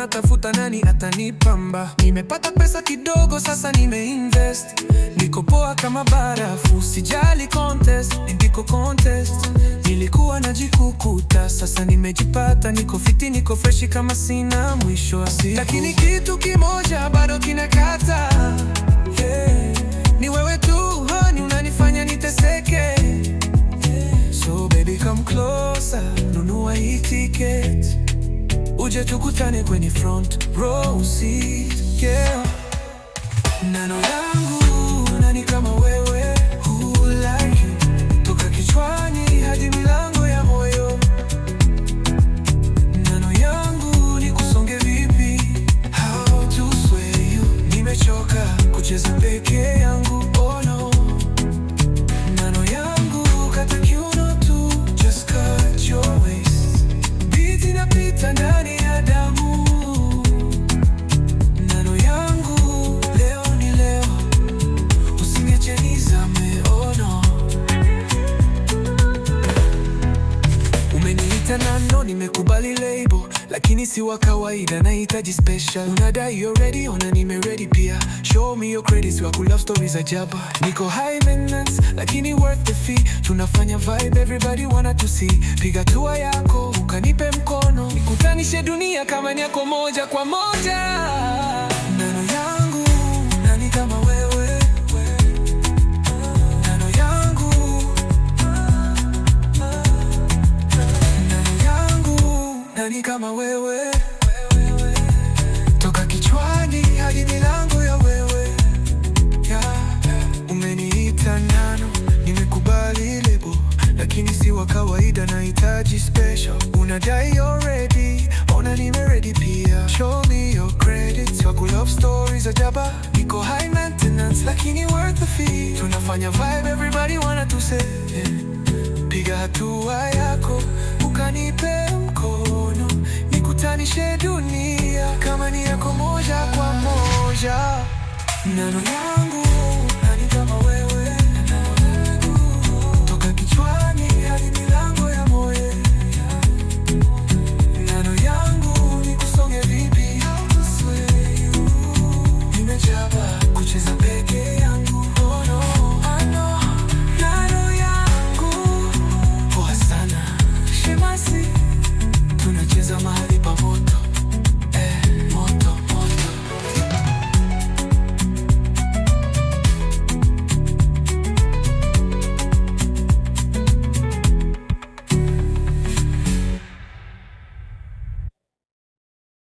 natafuta nani atanipamba. Nimepata pesa kidogo, sasa nimeinvest. Niko poa kama barafu, sijali contest, niko contest. Nilikuwa najikukuta, sasa nimejipata. Niko fiti, niko freshi kama sina mwisho wa siku. Lakini kitu kimoja bado kinakata, ni wewe tu honey, unanifanya niteseke. So baby come closer, nunua hii ticket, uje tukutane kwenye front row seat, yeah. Neno yangu nani kama wewe, who like you, toka kichwani hadi milango ya moyo. Neno yangu ni kusonge vipi, how to sway you. Nimechoka kucheza peke yangu, oh no. Neno yangu kata kiuno tu, just cut your waist. Beat inapita ndani ya damu. Neno yangu leo ni leo, usiniache nizame, oh no. Umeniita nano, nimekubali label, lakini si wa kawaida, nahitaji special. Unadai you're ready, ona nime ready pia. Show me your credits, wa love stories ajaba. Niko high maintenance, lakini worth the fee. Tunafanya vibe, everybody wanna to see. Piga tua yako, ukanipe mkono, nikutanishe dunia kama ni yako moja kwa moja. Neno yangu nani kama wewe, neno yangu, neno yangu nani kama wewe, toka kichwani hadi milango ya wewe, yeah. Umeniita nano, nimekubali lebo, lakini si wa kawaida, nahitaji special. Unadai you're ready, ona nime ready pia. Show me your credits, wa love stories ajaba. Niko high maintenance, lakini worth the fee. Tunafanya vibe, everybody wanna to say, yeah. Piga hatua yako, ukanipe mkono, nikutanishe dunia kama ni yako moja kwa moja. Neno yangu